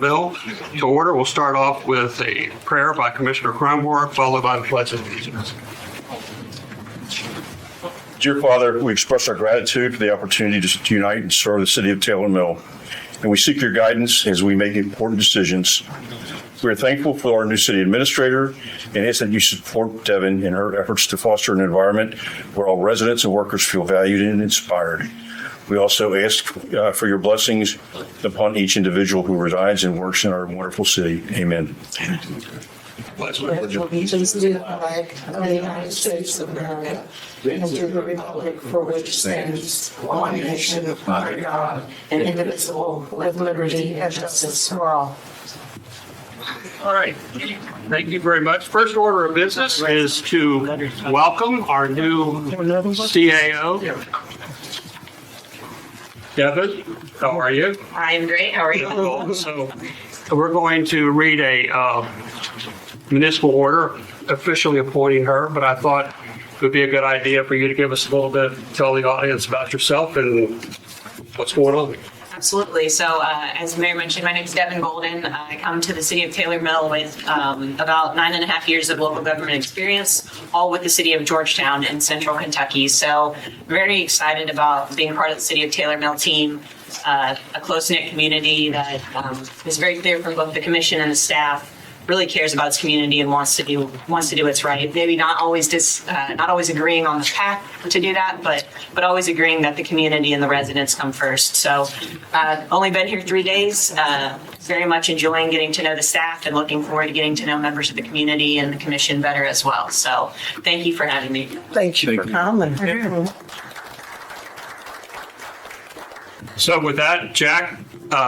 Bill to order. We'll start off with a prayer by Commissioner Kronborg, followed by the pledge of allegiance. Dear Father, we express our gratitude for the opportunity to unite and serve the city of Taylor Mill, and we seek your guidance as we make important decisions. We are thankful for our new city administrator and ask that you support Devin in her efforts to foster an environment where all residents and workers feel valued and inspired. We also ask for your blessings upon each individual who resides and works in our wonderful city. Amen. Pledge allegiance to the flag of the United States of America and to the republic for which stands one nation under God, indivisible, with liberty and justice for all. All right. Thank you very much. First order of business is to welcome our new CAO. Devin, how are you? I'm great. How are you? So we're going to read a municipal order officially appointing her, but I thought it would be a good idea for you to give us a little bit, tell the audience about yourself and what's going on. Absolutely. So, as the mayor mentioned, my name is Devin Golden. I come to the city of Taylor Mill with about 9.5 years of local government experience, all with the city of Georgetown in central Kentucky. So, very excited about being part of the city of Taylor Mill team, a close-knit community that is very clear from both the commission and the staff. Really cares about its community and wants to do what's right. Maybe not always agreeing on the path to do that, but always agreeing that the community and the residents come first. So, only been here 3 days. Very much enjoying getting to know the staff and looking forward to getting to know members of the community and the commission better as well. So, thank you for having me. Thank you for coming. So with that, Jack,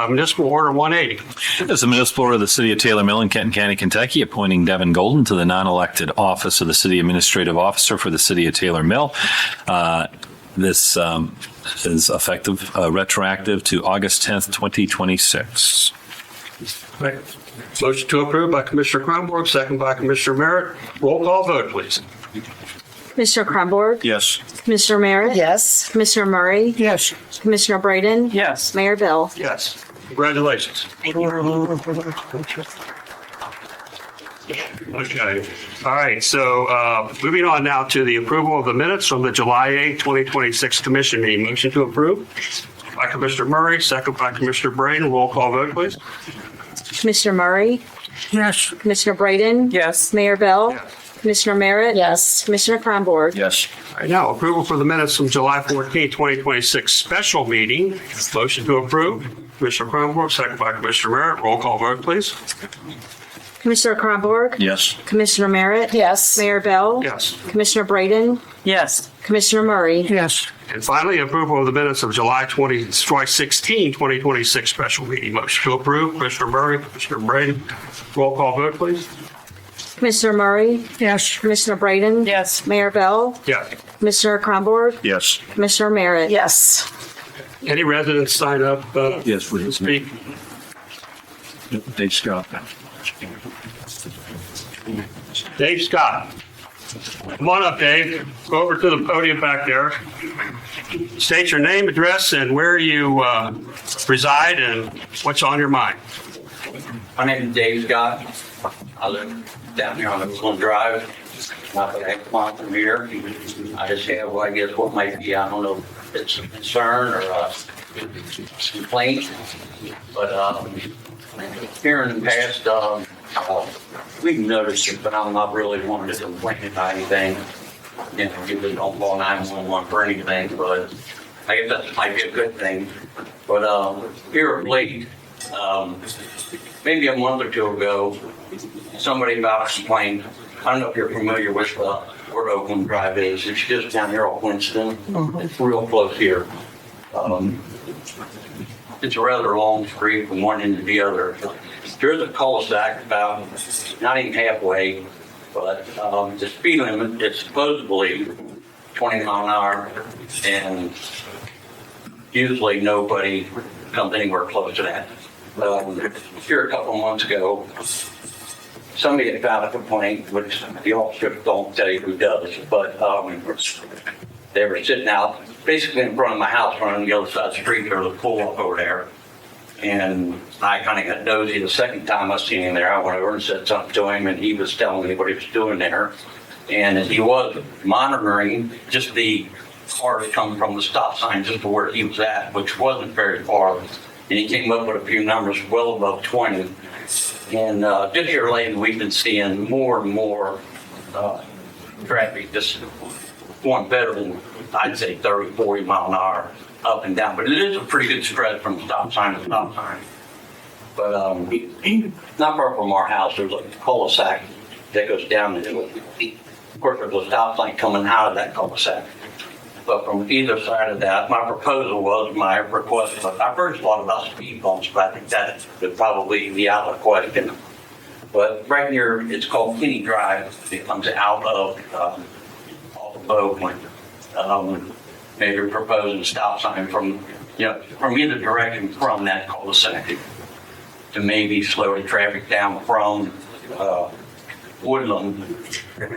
Municipal Order 180. As a municipal order of the city of Taylor Mill in Kenton County, Kentucky, appointing Devin Golden to the non-elected office of the city administrative officer for the city of Taylor Mill. This is effective, retroactive to August 10th, 2026. Right. Motion to approve by Commissioner Kronborg, second by Commissioner Merritt. Roll call vote, please. Commissioner Kronborg? Yes. Commissioner Merritt? Yes. Commissioner Murray? Yes. Commissioner Braden? Yes. Mayor Bill? Yes. Congratulations. Okay. All right. So moving on now to the approval of the minutes from the July 8, 2026 commission meeting. Motion to approve by Commissioner Murray, second by Commissioner Braden. Roll call vote, please. Commissioner Murray? Yes. Commissioner Braden? Yes. Mayor Bill? Yes. Commissioner Merritt? Yes. Commissioner Kronborg? Yes. All right. Now, approval for the minutes from July 14, 2026 special meeting. Motion to approve. Commissioner Kronborg, second by Commissioner Merritt. Roll call vote, please. Commissioner Kronborg? Yes. Commissioner Merritt? Yes. Mayor Bill? Yes. Commissioner Braden? Yes. Commissioner Murray? Yes. And finally, approval of the minutes of July 16, 2026 special meeting. Motion to approve. Commissioner Murray, Commissioner Braden. Roll call vote, please. Commissioner Murray? Yes. Commissioner Braden? Yes. Mayor Bill? Yes. Commissioner Kronborg? Yes. Commissioner Merritt? Yes. Any residents sign up Yes, to speak? Dave Scott. Dave Scott. Come on up, Dave. Go over to the podium back there. State your name, address, and where you reside and what's on your mind. My name is Dave Scott. I live down here on Oakland Drive, not but a mile from here. I just have, well, I guess what might be, I don't know if it's a concern or a complaint, but here in the past, we've noticed it, but I'm not really wanting to complain about anything. You know, usually don't call 911 for anything, but I guess that might be a good thing. But here of late, maybe a month or two ago, somebody about complained. I don't know if you're familiar with where Oakland Drive is. It's just down here off Winston. It's real close here. It's a rather long street from one end to the other. There's a cul-de-sac about not even halfway, but the speed limit is supposedly 20 mile an hour, and usually nobody comes anywhere close to that. Here a couple of months ago, somebody had filed a complaint, which the officers don't tell you who does, but they were sitting out basically in front of my house, running the other side of the street. There was a pool up over there. And I kind of got nosy the second time I seen him there. I went over and said something to him, and he was telling me what he was doing there. And he was monitoring just the cars coming from the stop sign just to where he was at, which wasn't very far. And he came up with a few numbers well above 20. And just here lately, we've been seeing more and more traffic just going better than, I'd say, 30, 40 mile an hour up and down. But it is a pretty good spread from stop sign to stop sign. But not far from our house, there's a cul-de-sac that goes down the hill. Of course, there's a stop sign coming out of that cul-de-sac. But from either side of that, my proposal was, my request, but I first thought about speed bumps, but I think that would probably be out of the question. But right here, it's called Kinney Drive. It comes out of Oakland. Maybe proposing a stop sign from either direction from that cul-de-sac to maybe slow the traffic down from Woodland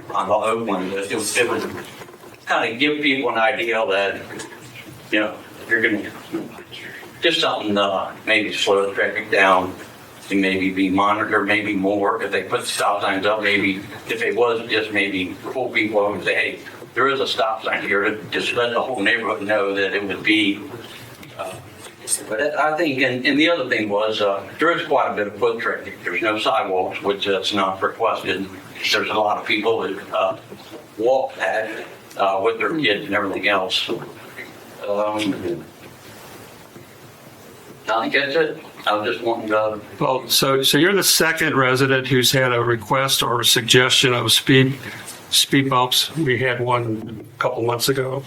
on Oakland. It would kind of give people an idea that, you're going to, just something maybe slow the traffic down and maybe be monitored, maybe more. If they put stop signs up, maybe if it was just maybe pull people over and say, hey, there is a stop sign here, to just let the whole neighborhood know that it would be. But I think, and the other thing was, there is quite a bit of foot traffic. There's no sidewalks, which that's not requested. There's a lot of people that walk that with their kids and everything else. I think that's it. I was just wanting to. Well, so you're the second resident who's had a request or a suggestion of speed bumps. We had one a couple months ago.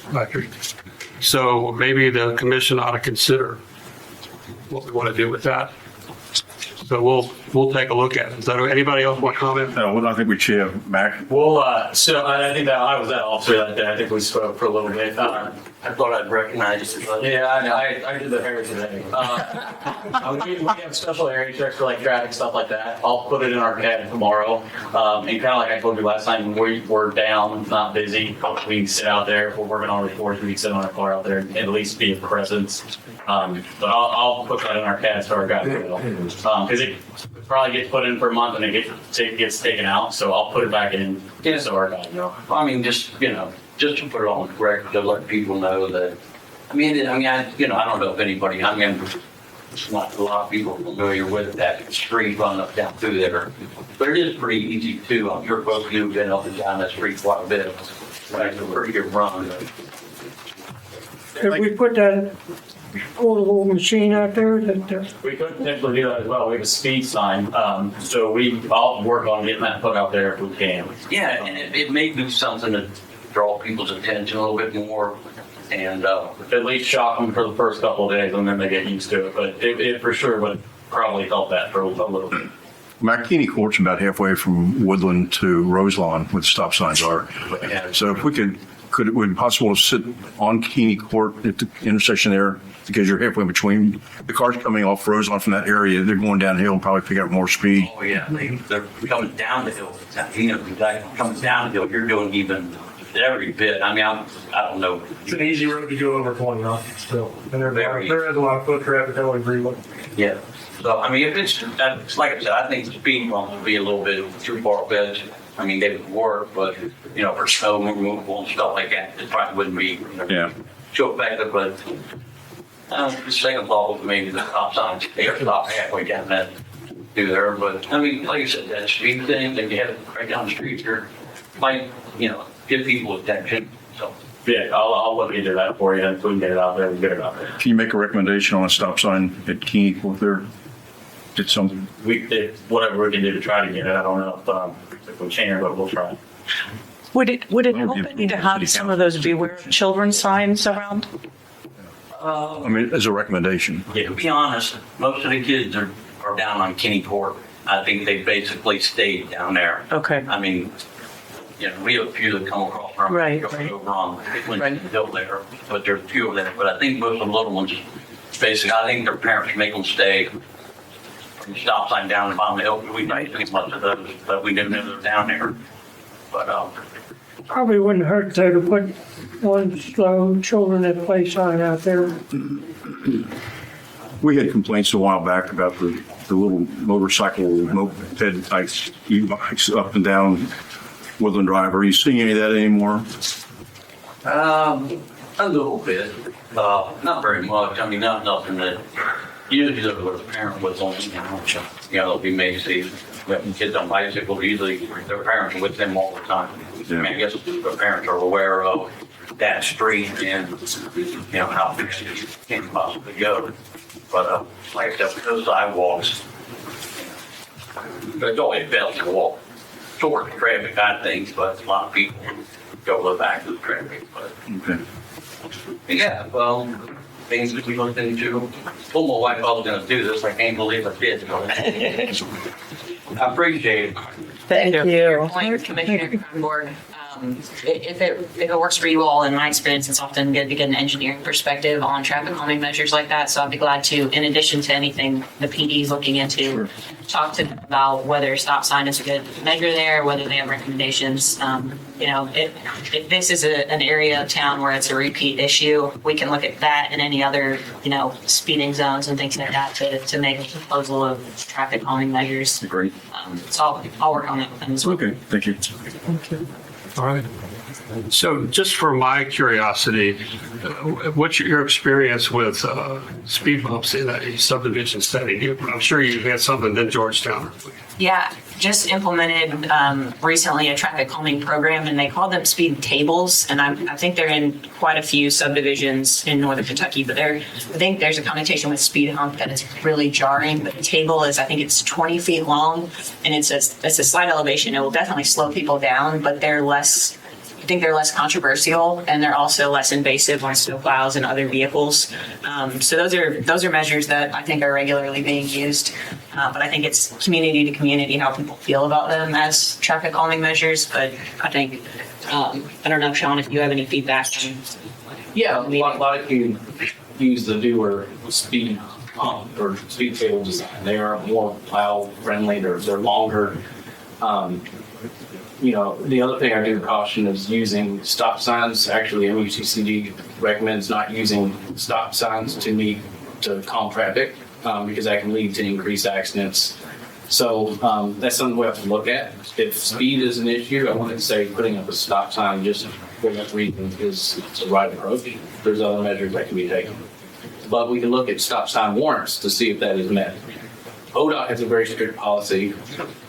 So maybe the commission ought to consider what we want to do with that. So we'll take a look at it. Is that anybody else want to comment? No, I think we should have Mac. Well, so I think that I was at all three that day. I think we spoke for a little bit. I thought I'd recognize it. But Yeah, I know. I did the hair today. We have special area checks for like traffic stuff like that. I'll put it in our CAD tomorrow. And kind of like I told you last time, we're down, not busy. We can sit out there. If we're working on reports, we can sit on our car out there and at least be a presence. But I'll put that in our CAD so our guys will. Because it probably gets put in for a month and it gets taken out. So I'll put it back in so our guys know. I mean, just to put it on the record, to let people know that, I don't know if anybody, it's not a lot of people familiar with that street run up down through there, but it is pretty easy too. I'm sure folks who've been up and down that street quite a bit. It's a pretty good run. If we put that portable machine out there, that, We could potentially do that as well. We have a speed sign, so I'll work on getting that put out there if we can. Yeah, and it may do something to draw people's attention a little bit more, and At least shock them for the first couple of days and then they get used to it. But it for sure would probably help that for a little bit. McKinney Court's about halfway from Woodland to Roselawn where the stop signs are. So if we would it be possible to sit on Keeney Court at the intersection there? Because you're halfway between the cars coming off Roselawn from that area, they're going downhill and probably pick up more speed. oh yeah, they're coming down the hill. Coming down the hill, you're doing even every bit. I don't know. It's an easy road to go over 20 on still. And Very. there is a lot of foot traffic, I would agree with. Yeah. So, if it's like I said, I think the speed bump would be a little bit too far fetched. They would work, but, for snow removal and stuff like that, it probably wouldn't be, Yeah. too effective, but the second thought was maybe the stop signs, they stop halfway down that through there, but, like I said, that street thing, that you have right down the street here, might, give people attention, so. Yeah, I'll look into that for you. If we can get it out there, we'll get it out there. Can you make a recommendation on a stop sign at Keeney Court there? Did something? Whatever we can do to try to get it. I don't know if we can, but we'll try. Would it help any to have some of those beware of children signs around? As a recommendation. Yeah, to be honest, most of the kids are down on Kinney Court. I think they basically stayed down there. Okay. We have a few that come across from Right. over on Clinton Hill there, but there's a few of them. But I think most of the little ones, basically, I think their parents make them stay from the stop sign down the bottom of the hill. We don't think much of those, but we didn't know they were down there. But probably wouldn't hurt though to put one slow children at play sign out there. We had complaints a while back about the little motorcycle, moped types, e-bikes up and down Woodland Drive. Are you seeing any of that anymore? A little bit, not very much. I mean, nothing that usually the parent was on, it'll be Macy's. When kids on bicycles, usually their parents are with them all the time. I mean, I guess the parents are aware of that street and, how fast you can possibly go. But, like I said, with those sidewalks, there's always bells to walk toward the traffic, I think, but a lot of people go look back to the traffic, but. Okay. Yeah, well, things that we looked into. Well, my wife, I was gonna do this, I can't believe I did. I appreciate it. Thank you. Point, Commissioner Kronborg, if it works for you all, in my experience, it's often good to get an engineering perspective on traffic calming measures like that. So I'd be glad to, in addition to anything the PD is looking into, talk to them about whether stop sign is a good measure there, whether they have recommendations. If this is an area of town where it's a repeat issue, we can look at that and any other, speeding zones and things like that to make a proposal of traffic calming measures. Great. So I'll work on that with them as well. Okay, thank you. All right. So just for my curiosity, what's your experience with speed bumps in a subdivision setting? I'm sure you've had something in Georgetown. Yeah, just implemented recently a traffic calming program, and they call them speed tables. And I think they're in quite a few subdivisions in northern Kentucky. But I think there's a connotation with speed hump that is really jarring. But the table is, I think it's 20 feet long, and it's a slight elevation. It will definitely slow people down, but they're less. I think they're less controversial, and they're also less invasive on snowplows and other vehicles. So those are measures that I think are regularly being used. But I think it's community to community how people feel about them as traffic calming measures. But I think I don't know, Sean, if you have any feedback. Yeah, a lot of you use the newer speed or speed table design. They are more plow friendly. They're longer. The other thing I do caution is using stop signs. Actually, MUTCD recommends not using stop signs to calm traffic because that can lead to increased accidents. So that's something we have to look at. If speed is an issue, I wouldn't say putting up a stop sign just for that reason is the right approach. There's other measures that can be taken. But we can look at stop sign warrants to see if that is met. ODOT has a very strict policy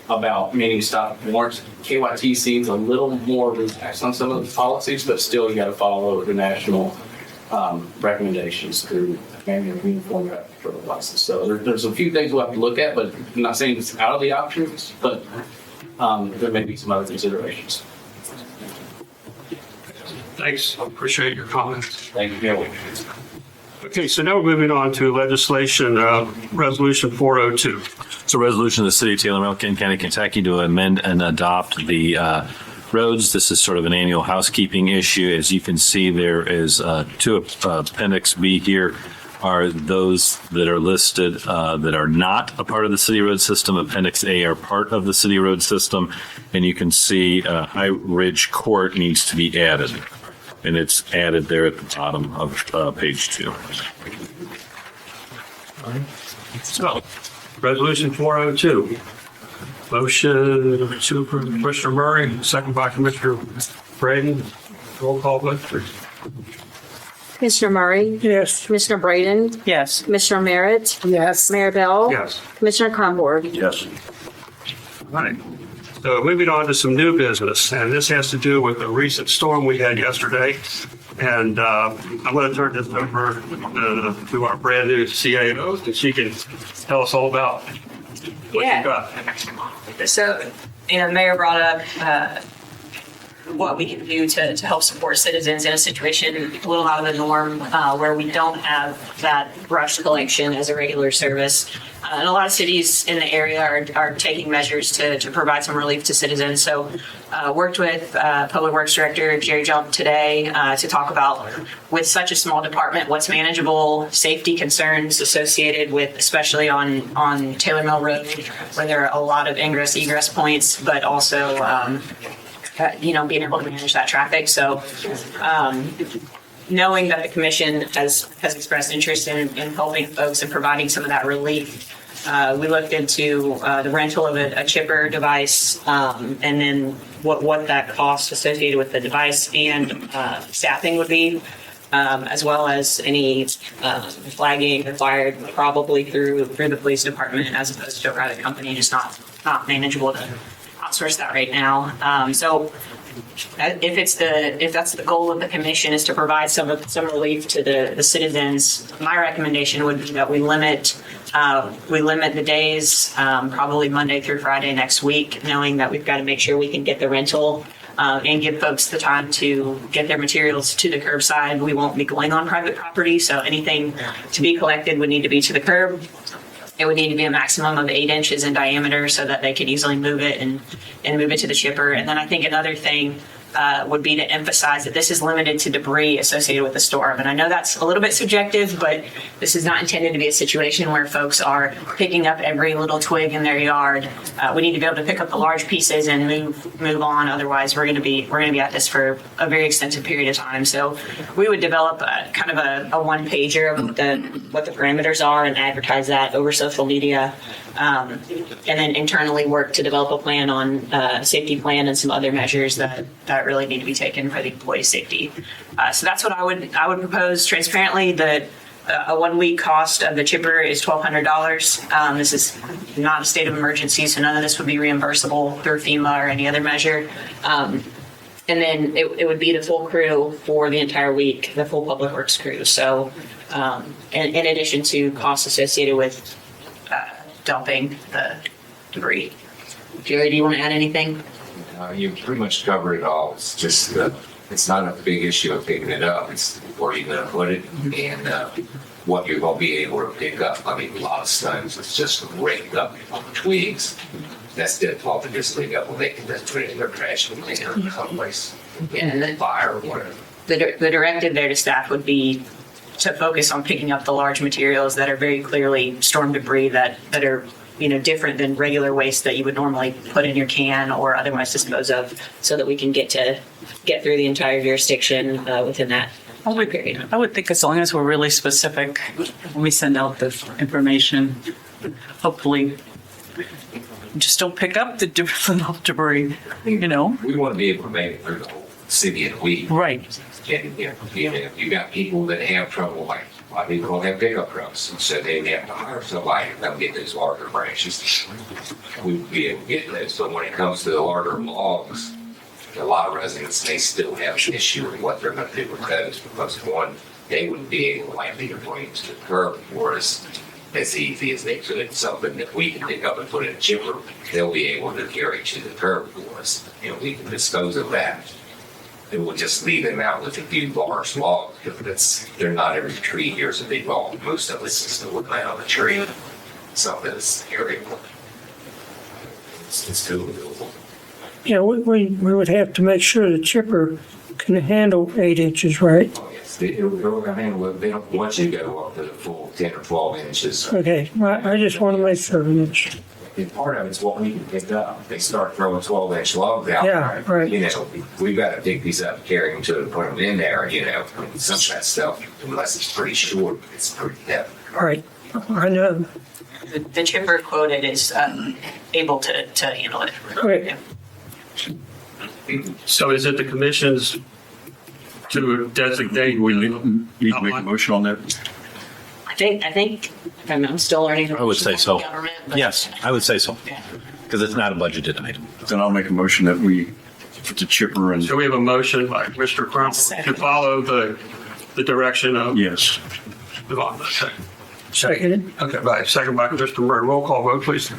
about meeting stop warrants. KYT seems a little more relaxed on some of the policies, but still you got to follow the national recommendations through manual uniform traffic license. So there's a few things we'll have to look at, but I'm not saying it's out of the options, but there may be some other considerations. Thanks. I appreciate your comments. Thank you. Okay, so now we're moving on to legislation, Resolution 402. It's a resolution of the City of Taylor Mill, Kenton County, Kentucky to amend and adopt the roads. This is sort of an annual housekeeping issue. As you can see, there is two Appendix B here are those that are listed that are not a part of the city road system. Appendix A are part of the city road system. And you can see High Ridge Court needs to be added. And it's added there at the bottom of page 2. So, Resolution 402. Motion to approve Commissioner Murray, second by Commissioner Braden. Roll call, please. Commissioner Murray? Yes. Commissioner Braden? Yes. Commissioner Merritt? Yes. Mayor Bell? Yes. Commissioner Kronborg? Yes. All right. So moving on to some new business, and this has to do with a recent storm we had yesterday. And I'm going to turn this over to our brand new CAO, and she can tell us all about what you got. So, Mayor brought up what we can do to help support citizens in a situation a little out of the norm where we don't have that brush collection as a regular service. And a lot of cities in the area are taking measures to provide some relief to citizens. So worked with Public Works Director Jerry Jump today to talk about, with such a small department, what's manageable, safety concerns associated with, especially on Taylor Mill Road, where there are a lot of ingress, egress points, but also being able to manage that traffic. So knowing that the commission has expressed interest in helping folks and providing some of that relief, we looked into the rental of a chipper device, and then what that cost associated with the device and staffing would be, as well as any flagging required probably through the police department as opposed to a private company, just not manageable to outsource that right now. So if that's the goal of the commission is to provide some relief to the citizens, my recommendation would be that we limit the days, probably Monday through Friday next week, knowing that we've got to make sure we can get the rental and give folks the time to get their materials to the curbside. We won't be going on private property, so anything to be collected would need to be to the curb. It would need to be a maximum of 8 inches in diameter so that they could easily move it and move it to the chipper. And then I think another thing would be to emphasize that this is limited to debris associated with the storm. And I know that's a little bit subjective, but this is not intended to be a situation where folks are picking up every little twig in their yard. We need to be able to pick up the large pieces and move on. Otherwise, we're going to be at this for a very extensive period of time. So we would develop kind of a one pager of what the parameters are and advertise that over social media. And then internally work to develop a plan on safety plan and some other measures that really need to be taken for the employee safety. So that's what I would propose transparently. That a 1 week cost of the chipper is $1,200. This is not a state of emergency, so none of this would be reimbursable through FEMA or any other measure. And then it would be the full crew for the entire week, the full public works crew. So in addition to costs associated with dumping the debris. Jerry, do you want to add anything? You pretty much covered it all. It's just, it's not a big issue of picking it up. It's where you're going to put it and what you're going to be able to pick up. I mean, a lot of times it's just raked up twigs. That's difficult to just pick up when they can just put it in their trash and clean it someplace. And then Fire or whatever. the directive there to staff would be to focus on picking up the large materials that are very clearly storm debris that are different than regular waste that you would normally put in your can or otherwise dispose of, so that we can get through the entire jurisdiction within that period. I would think as long as we're really specific when we send out the information, hopefully just don't pick up the debris, We want to be able to make it through the whole city in a week. Right. And, you got people that have trouble, like a lot of people don't have pickup trucks, and so they have to hire somebody to come get those larger branches. We would be able to get those, but when it comes to the larger logs, a lot of residents, they still have an issue with what they're going to do with those, because one, they wouldn't be able to likely to bring it to the curb for us as easy as they could. Something that we can pick up and put in a chipper, they'll be able to carry to the curb for us, and we can dispose of that. And we'll just leave them out with a few large logs, because they're not every tree here is a big log. Most of it's just a wood plant on a tree. Something that's carryable. It's doable. Yeah, we would have to make sure the chipper can handle 8 inches, right? Oh, yes, they don't want you to go up to the full 10 or 12 inches. Okay, I just want to make sure. And part of it's what we can pick up. They start throwing 12-inch logs out. Yeah, right. We've got to pick these up, carry them to and put them in there, some of that stuff, unless it's pretty short, it's pretty heavy. Right, I know. The chipper quoted is able to handle it. Right. So is it the commission's to designate? We need to make a motion on that. I think I'm still learning. I would say so. Government, but- Yes, I would say so, because it's not a budgeted item. Then I'll make a motion that we put the chipper and, So we have a motion by Mr. Crump to follow the direction of yes. Yvonne. Okay. Seconded. Okay, right. Second by Mr. Murray. Roll call vote, please.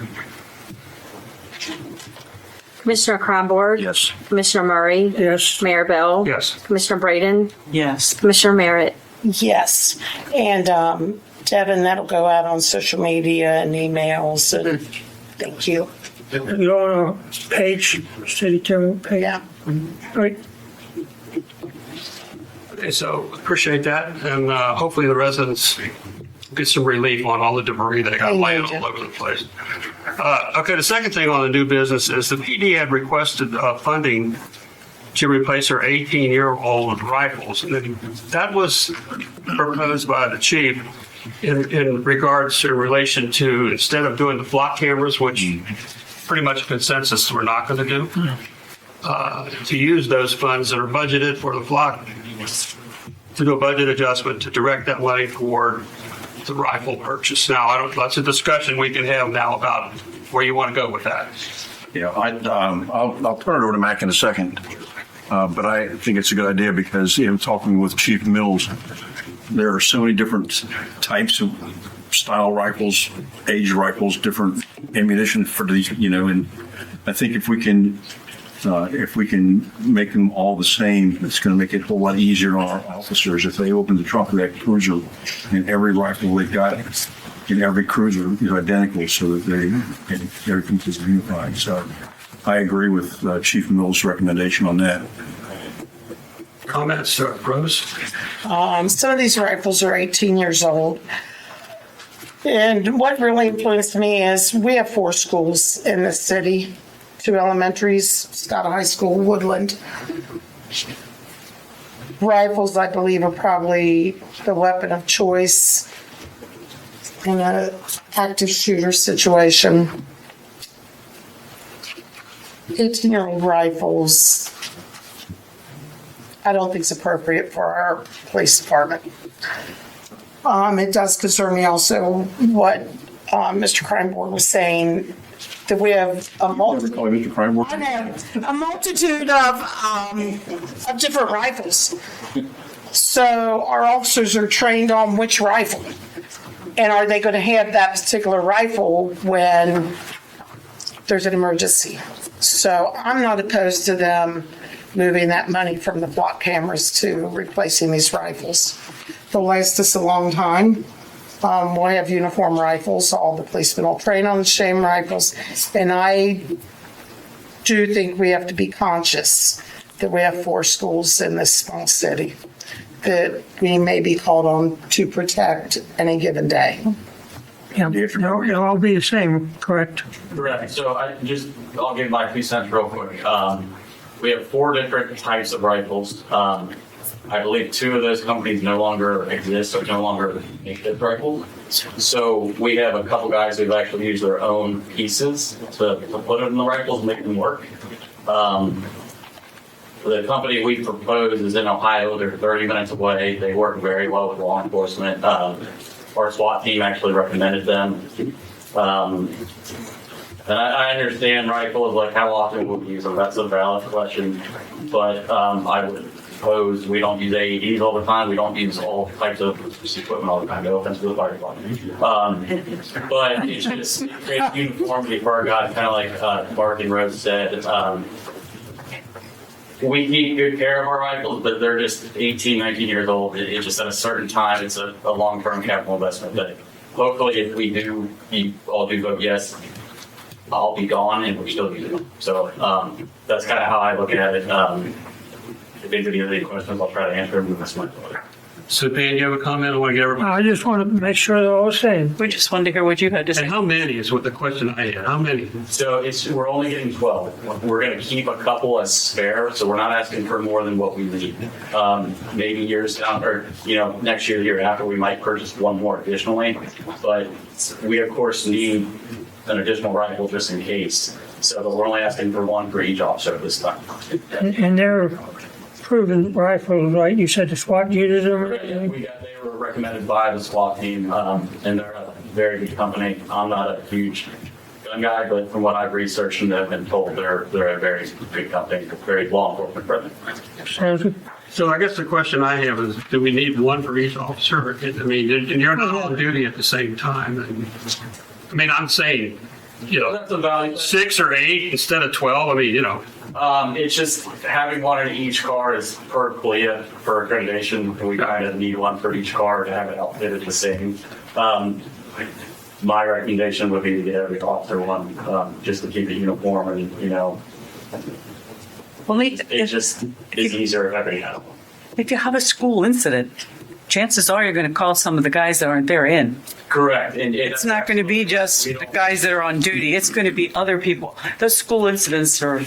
Commissioner Kronborg? Yes. Commissioner Murray? Yes. Mayor Bell? Yes. Commissioner Braden? Yes. Commissioner Merritt? Yes, and Devin, that'll go out on social media and emails, and thank you. You're on a page, city terminal page? Yeah. Right. Okay, so appreciate that. And hopefully the residents get some relief on all the debris that got laying all over the place. Okay, the second thing on the new business is the PD had requested funding to replace her 18-year-old rifles. And then that was proposed by the chief in regards to relation to, instead of doing the flock cameras, which pretty much consensus we're not going to do, to use those funds that are budgeted for the flock, to do a budget adjustment to direct that money toward the rifle purchase. Now, that's a discussion we can have now about where you want to go with that. Yeah, I'll turn it over to Mac in a second. But I think it's a good idea because, talking with Chief Mills, there are so many different types of style rifles, age rifles, different ammunition for these, and I think if we can make them all the same, it's going to make it a whole lot easier on our officers. If they open the trunk of that cruiser and every rifle they've got in every cruiser is identical so that everything is unified. So I agree with Chief Mills' recommendation on that. Comments, Rose? Some of these rifles are 18 years old. And what really influenced me is we have 4 schools in the city, 2 elementaries, Scott High School, Woodland. Rifles, I believe, are probably the weapon of choice in an active shooter situation. 18-year-old rifles, I don't think it's appropriate for our police department. It does concern me also what Mr. Crimeboard was saying, that we have a multitude of different rifles. So our officers are trained on which rifle. And are they going to have that particular rifle when there's an emergency? So I'm not opposed to them moving that money from the block cameras to replacing these rifles. They'll last us a long time. We'll have uniform rifles. All the policemen will train on the same rifles. And I do think we have to be conscious that we have 4 schools in this small city that we may be called on to protect any given day. Yeah, they'll all be the same, correct? Correct. So I'll give my 2 cents real quick. We have 4 different types of rifles. I believe 2 of those companies no longer exist or no longer make this rifle. So we have a couple guys who've actually used their own pieces to put it in the rifles and make them work. The company we propose is in Ohio. They're 30 minutes away. They work very well with law enforcement. Our SWAT team actually recommended them. And I understand rifles, like how often would we use them? That's a valid question. But I would propose we don't use AEDs all the time. We don't use all types of equipment all the time. No offense to the fire department. But it's just creates uniformity for our guys, kind of like Mark and Rose said. We take good care of our rifles, but they're just 18, 19 years old. It's just at a certain time, it's a long-term capital investment that hopefully if we do, you all do vote yes, I'll be gone and we're still using them. So that's kind of how I look at it. If anybody has any questions, I'll try to answer them. That's my thought. So, Dan, you have a comment? I want to get everybody. I just want to make sure they're all the same. We just wanted to hear what you had to And say. how many is what the question I had? How many? So we're only getting 12. We're going to keep a couple as spare, so we're not asking for more than what we need. Maybe years down, or next year, the year after, we might purchase 1 more additionally. But we of course need an additional rifle just in case. So we're only asking for 1 for each officer this time. And they're proven rifles, right? You said the SWAT uses them? They were recommended by the SWAT team, and they're a very good company. I'm not a huge gun guy, but from what I've researched and have been told, they're a very good company, very law enforcement friendly. Sounds good. So I guess the question I have is, do we need 1 for each officer? I mean, and you're not on duty at the same time. I mean, I'm saying, That's a value. 6 or 8 instead of 12. I mean, It's just having 1 in each car is per CLIA for accreditation. We kind of need 1 for each car to have it outfitted the same. My recommendation would be to get every officer 1, just to keep it uniform and, Well, it just is easier if everybody had 1. if you have a school incident, chances are you're going to call some of the guys that aren't there in. Correct. And It's not going to be just the guys that are on duty. It's going to be other people. Those school incidents are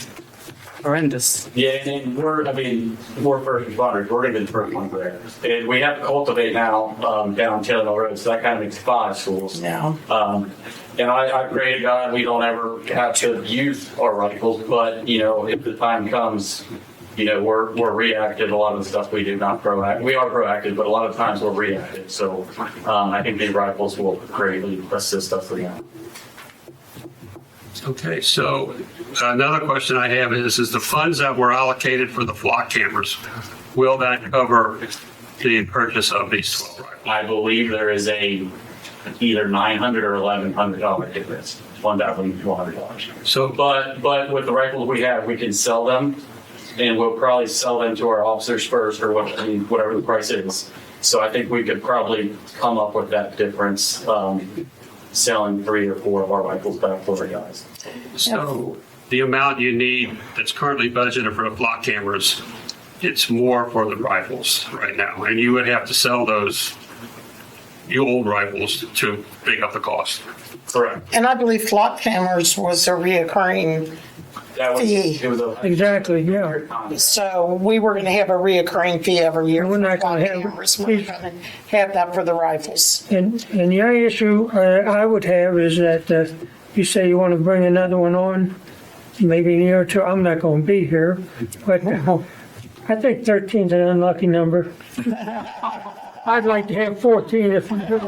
horrendous. Yeah, and we're first responders, we're gonna be the first ones there. And we have to cultivate now, down Taylor Mill Road, so that kind of makes 5 schools. Yeah. And I pray to God we don't ever have to use our rifles, but, if the time comes, we're reactive. A lot of the stuff we do, not proactive. We are proactive, but a lot of times we're reactive. So I think these rifles will greatly assist us with that. Okay, so another question I have is the funds that were allocated for the flock cameras, will that cover the purchase of these 12 rifles? I believe there is a either $900 or $1,100 difference, $1,200. So, But with the rifles we have, we can sell them, and we'll probably sell them to our officers first, or whatever the price is. So I think we could probably come up with that difference, selling 3 or 4 of our rifles back for the guys. so the amount you need that's currently budgeted for the flock cameras, it's more for the rifles right now, and you would have to sell those, your old rifles, to make up the cost. Correct. And I believe flock cameras was a reoccurring, That was, Fee. it was a. Exactly, yeah. so we were gonna have a reoccurring fee every year. We're not for gonna flock have- cameras. We're gonna have that for the rifles. And the only issue I would have is that you say you want to bring another one on, maybe in a year or two. I'm not going to be here, but I think 13 is an unlucky number. I'd like to have 14 if we could.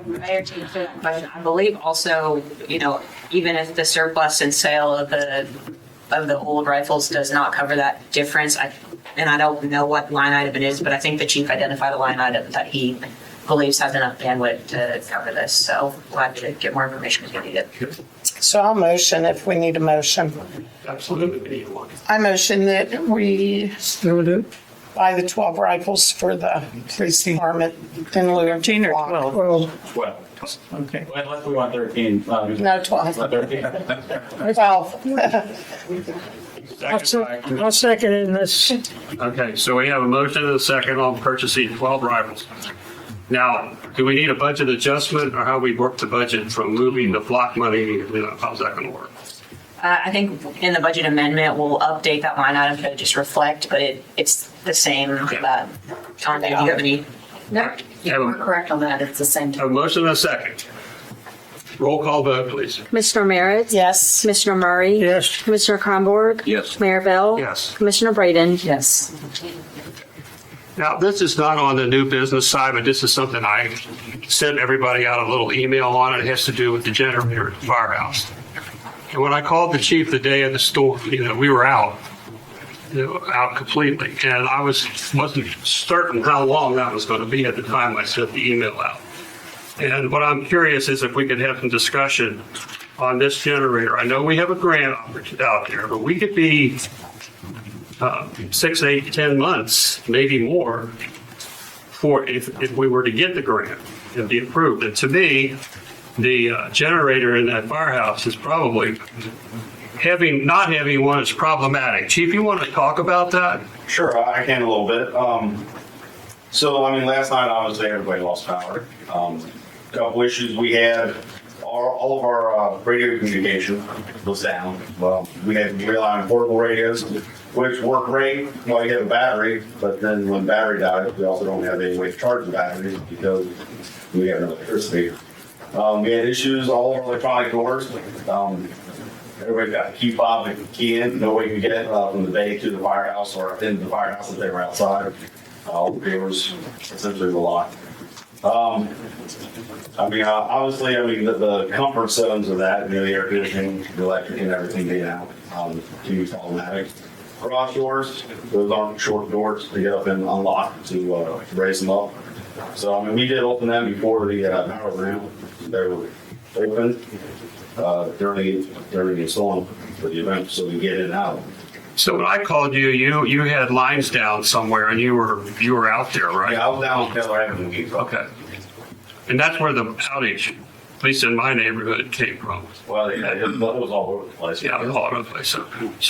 Mayor, to answer that question, I believe also, even if the surplus and sale of the old rifles does not cover that difference, and I don't know what line item it is, but I think the chief identified a line item that he believes has enough bandwidth to cover this. So we'll have to get more information if we need it. So I'll motion if we need a motion. Absolutely, we need one. I motion that we Still do. buy the 12 rifles for the police department in lieu of 13 or flock. 12? Well, 12. Okay. Unless we want 13. No, 12. 13. 12. I'll second it in this. Okay, so we have a motion and a second on purchasing 12 rifles. Now, do we need a budget adjustment, or how we work the budget from moving the flock money? How's that going to work? I think in the budget amendment, we'll update that line item to just reflect, but it's the same. John, do you have any? No, you're correct on that. It's the same. A motion and a second. Roll call vote, please. Commissioner Merritt? Yes. Commissioner Murray? Yes. Commissioner Kronborg? Yes. Mayor Bell? Yes. Commissioner Braden? Yes. Now, this is not on the new business side, but this is something I sent everybody out a little email on. It has to do with the generator at the firehouse. And when I called the chief the day of the storm, we were out completely. And I wasn't certain how long that was going to be at the time I sent the email out. And what I'm curious is if we could have some discussion on this generator. I know we have a grant out there, but we could be 6, 8, 10 months, maybe more, for if we were to get the grant and be approved. And to me, the generator in that firehouse is probably not having one is problematic. Chief, you want to talk about that? Sure, I can a little bit. Last night, obviously, everybody lost power. Couple issues we had, all of our radio communication was down. Well, we had to rely on portable radios, which work great while you have a battery, but then when battery dies, we also don't have any way to charge the batteries because we have no electricity. We had issues, all of our electronic doors. Everybody got a key fob and key in, no way you can get from the bay to the firehouse or into the firehouse if they were outside. All the doors essentially were locked. The comfort zones of that, the air conditioning, the electric and everything being out, to use automatic. Garage doors, those aren't short doors to get up and unlock to raise them up. So, we did open them before the power round. They were open during the storm for the event, so we get in and out. So when I called you, you had lines down somewhere and you were out there, right? Yeah, I was down on Taylor Avenue. Okay. And that's where the outage, at least in my neighborhood, came from. Well, yeah, it was all over the place. Yeah, it was all over the place. So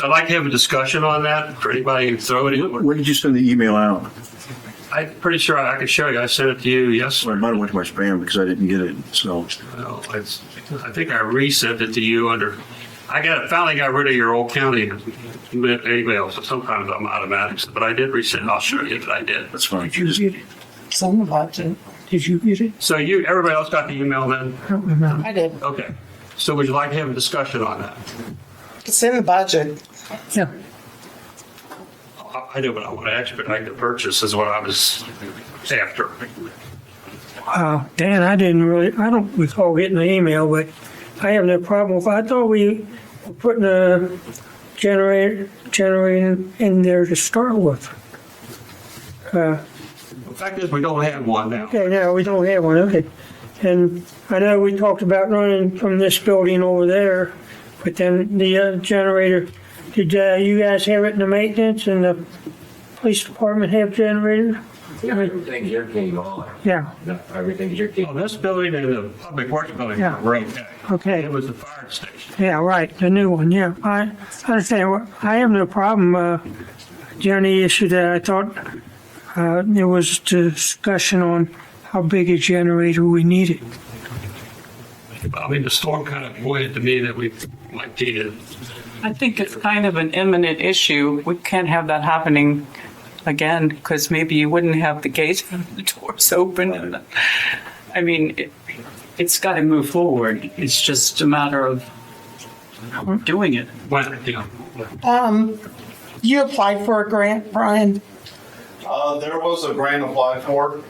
I'd like to have a discussion on that for anybody who throw it in. When did you send the email out? I'm pretty sure I can show you. I sent it to you yesterday. Well, it might have went to my spam because I didn't get it, so. Well, I think I resent it to you under, finally got rid of your old county emails, so sometimes I'm automatic, but I did resend, I'll show you that I did. That's fine. Did you get it? It's on the budget. Did you get it? So everybody else got the email then? I don't remember. I did. Okay. So would you like to have a discussion on that? It's in the budget. Yeah. I know what I want to expedite the purchase is what I was after. Dan, I don't recall getting the email, but I have no problem with, I thought we were putting a generator in there to start with. The fact is, we don't have one now. Okay, now we don't have one, okay. And I know we talked about running from this building over there, but then the generator, did you guys have it in the maintenance and the police department have generator? Everything here came on. Yeah, Everything here came Well, this building and the public works building Yeah. were okay. okay. It was the fire station. Yeah, right, the new one, yeah. I understand. I have no problem. The only issue that I thought there was discussion on how big a generator we needed. I mean, the storm kind of pointed to me that we might need it. I think it's kind of an imminent issue. We can't have that happening again because maybe you wouldn't have the gates and the doors open. And I mean, it's got to move forward. It's just a matter of doing it. Well, yeah. You applied for a grant, Brian? There was a grant applied for.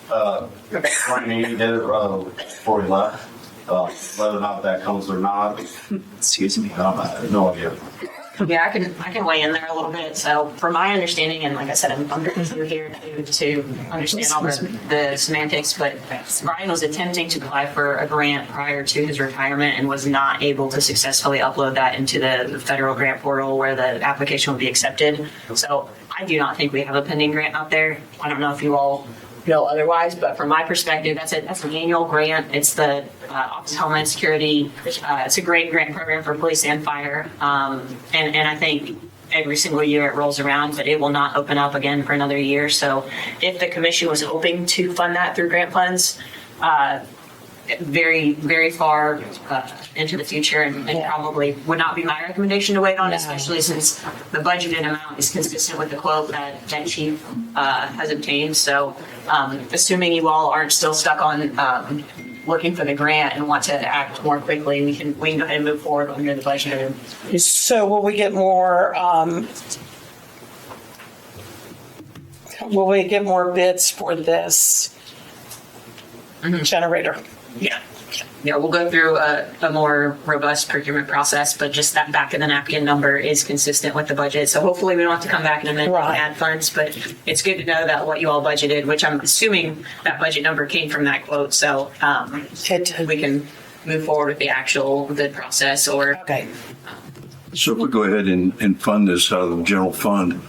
Brian Amy did it before he left. Whether or not that comes or not, Excuse me. I have no idea. Yeah, I can weigh in there a little bit. So from my understanding, and like I said, I'm you're here to understand all the semantics, but Brian was attempting to apply for a grant prior to his retirement and was not able to successfully upload that into the federal grant portal where the application would be accepted. So I do not think we have a pending grant out there. I don't know if you all know otherwise, but from my perspective, that's an annual grant. It's the Office of Homeland Security. It's a great grant program for police and fire. And I think every single year it rolls around, but it will not open up again for another year. So if the commission was hoping to fund that through grant funds, very, very far into the future and probably would not be my recommendation to wait on, especially since the budgeted amount is consistent with the quote that Chief has obtained. So assuming you all aren't still stuck on looking for the grant and want to act more quickly, we can go ahead and move forward under the budget. So will we get more, bids for this generator? Yeah, we'll go through a more robust procurement process, but just that back of the napkin number is consistent with the budget. So hopefully we don't have to come back in a minute and add funds, but it's good to know that what you all budgeted, which I'm assuming that budget number came from that quote. So we can move forward with the actual bid process or. Okay. So if we go ahead and fund this out of the general fund,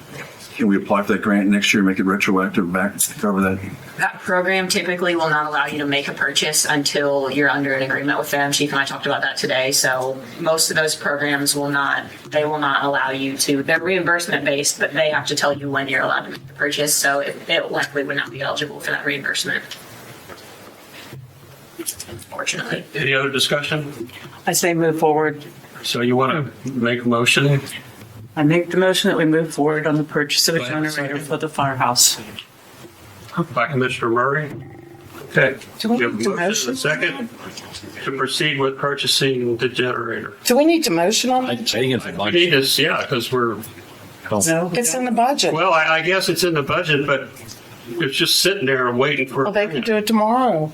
can we apply for that grant next year, make it retroactive back to cover that? That program typically will not allow you to make a purchase until you're under an agreement with them. Chief and I talked about that today. So most of those programs will not allow you to, they're reimbursement based, but they have to tell you when you're allowed to make the purchase. So it likely would not be eligible for that reimbursement. Unfortunately. Any other discussion? I say move forward. So you want to make a motion? I make the motion that we move forward on the purchase of a Do I have a generator second? for the firehouse. By Commissioner Murray. Okay. Do we have a need to motion and a second to proceed with purchasing the generator. Do we need to motion on I it? think it's a We bunch. need this, yeah, because we're, No? It's in the budget. well, I guess it's in the budget, but it's just sitting there and waiting for. Well, they could do it tomorrow.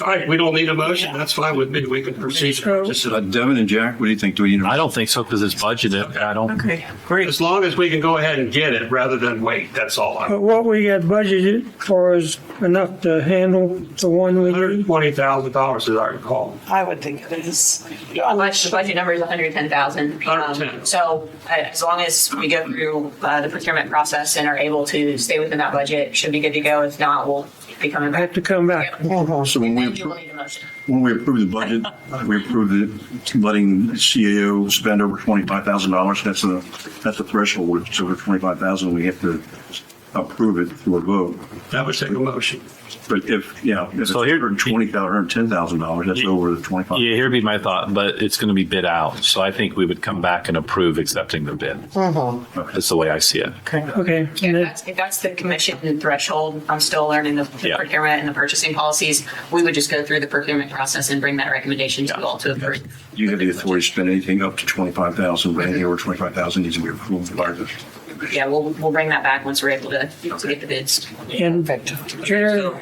All right, we don't need a motion. That's fine with me. We can proceed. Just Devin and Jack, what do you think? Do we need I don't think so because it's budgeted. I don't. Okay, great. As long as we can go ahead and get it rather than wait, that's all. But what we got budgeted for is enough to handle the one we need. $120,000 as I recall. I would think it is. The budget number is 110,000. 110. So as long as we go through the procurement process and are able to stay within that budget, should be good to go. If not, we'll be coming I back. have to come back. So when we, You will need a motion. when we approve the budget, we approve the letting CAO spend over $25,000. That's the threshold. If it's over 25,000, we have to approve it through a vote. That would take a motion. But if it's So here- $120,000, $110,000, that's over the 25. Yeah, here'd be my thought, but it's going to be bid out. So I think we would come back and approve accepting the bid. That's the way I see it. Okay. Yeah, if that's the commission threshold, I'm still learning the Yeah. procurement and the purchasing policies. We would just go through the procurement process and bring that recommendation to you all to approve. You have the authority to spend anything up to 25,000, but anything over 25,000 needs to be approved by the. Yeah, we'll bring that back once we're able to get the bids. And Jerry,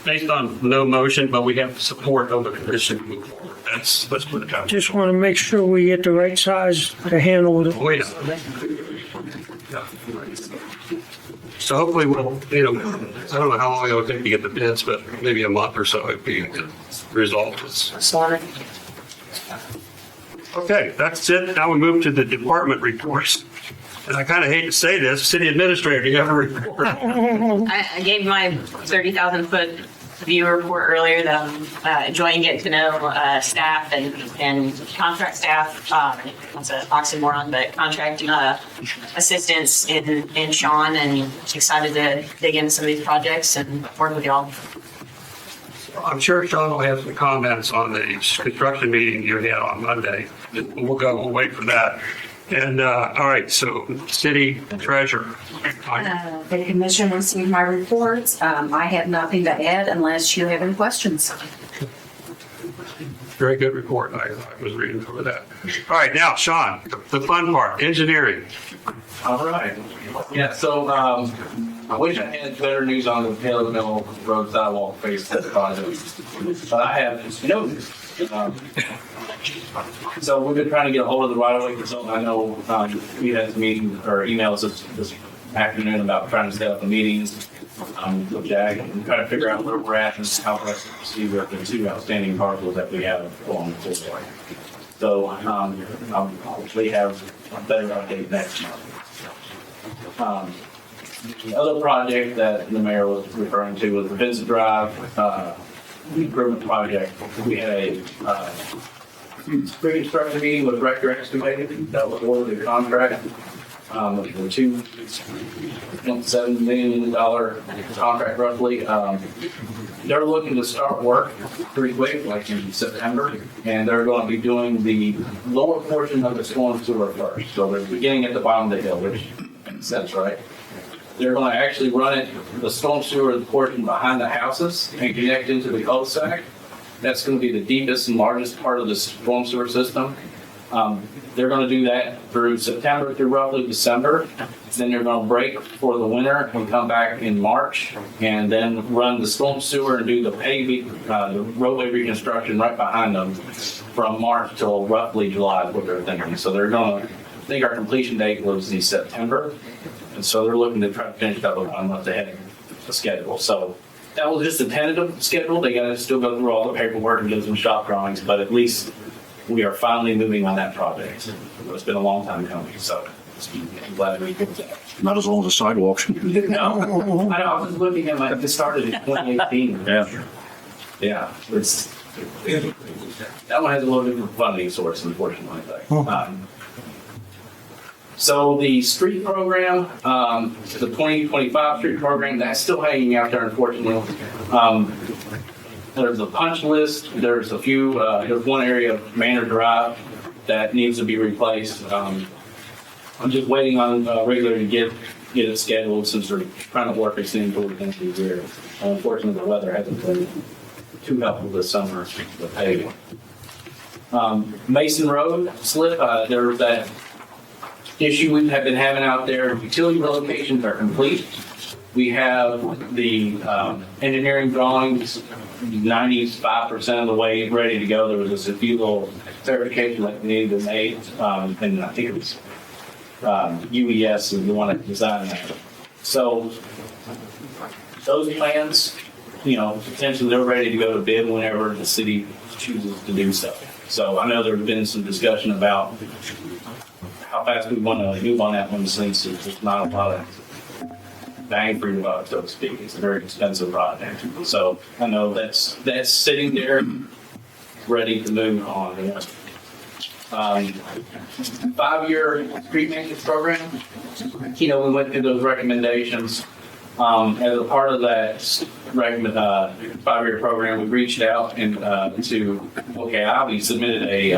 Based on no motion, but we have support of the commission to move forward. Let's put it down. just want to make sure we get the right size to handle it. Wait a minute. So hopefully we'll, I don't know how long it'll take to get the bids, but maybe a month or so it'd be resolved. Okay, that's it. Now we move to the department reports. And I kind of hate to say this, city administrator, do you have a report? I gave my 30,000 foot view report earlier that I'm enjoying getting to know staff and contract staff. That's an oxymoron, but contract assistants in Sean, and excited to dig into some of these projects and work with y'all. I'm sure Sean will have some comments on the construction meeting you had on Monday. We'll wait for that. And, all right, so city treasurer. The commission received my reports. I have nothing to add unless you have any questions. Very good report. I was reading over that. All right, now, Sean, the fun part, engineering. All right. Yeah, so I wish I had better news on the Taylor Mill Road sidewalk phase 2 project, but I have no news. So we've been trying to get a hold of the right-of-way consultant. I know we had some meetings or emails this afternoon about trying to set up a meeting with Jag and try to figure out where we're at and how best to proceed with the 2 outstanding parcels that we have along the full. So I'll hopefully have a better update next month. The other project that the mayor was referring to was the Vincent Drive improvement project. We had a pre-construction meeting with Rector Excavating that was awarded a contract. The $2.7 million contract roughly. They're looking to start work pretty quick, like in September, and they're going to be doing the lower portion of the storm sewer first. So they're beginning at the bottom of the hill, which makes sense, right? They're going to actually run it, the storm sewer portion behind the houses and connect into the cul-de-sac. That's going to be the deepest and largest part of the storm sewer system. They're going to do that through September through roughly December. Then they're going to break for the winter and come back in March, and then run the storm sewer and do the paving, the roadway reconstruction right behind them from March till roughly July is what they're thinking. So they're going to, I think our completion date was in September. And so they're looking to try to finish that about a month ahead of the schedule. So that was just a tentative schedule. They got to still go through all the paperwork and get some shop drawings, but at least we are finally moving on that project. It's been a long time coming, so I'm glad we did that. Not as long as the sidewalks. No, I was looking at it started in 2018. Yeah. Yeah, that one has a little different funding source, unfortunately. So the street program, the 2025 street program, that's still hanging out there, unfortunately. There's a punch list. There's a few. There's one area of Manor Drive that needs to be replaced. I'm just waiting on Regular to get it scheduled since they're trying to work it in toward the end of the year. Unfortunately, the weather hasn't been too helpful this summer with paving. Mason Road slip. There's that issue we have been having out there. Utility relocations are complete. We have the engineering drawings 95% of the way ready to go. There was just a few little verifications that needed to be made, and I think it was UES is the one that designed that. So those plans, potentially they're ready to go to bid whenever the city chooses to do so. So I know there's been some discussion about how fast we want to move on that one since there's not a lot of bang for your buck, so to speak. It's a very expensive project. So I know that's sitting there, ready to move on. 5-year street maintenance program. We went through those recommendations. As a part of that 5-year program, we reached out and to OKI. We submitted a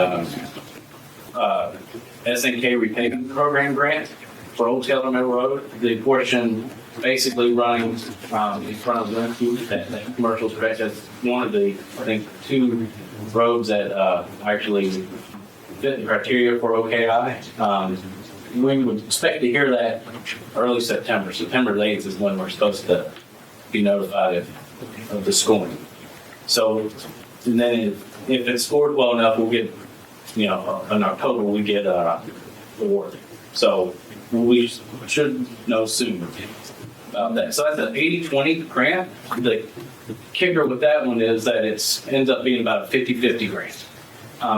SNK repaving program grant for Old Taylor Mill Road. The portion basically running in front of Linfield, that commercial stretch. That's one of the, I think, 2 roads that actually fit the criteria for OKI. We would expect to hear that early September. September 8th is when we're supposed to be notified of the scoring. So, and then if it's scored well enough, we'll get, in October, we get award. So we should know soon about that. So that's an 80-20 grant. The kicker with that one is that it ends up being about a 50-50 grant.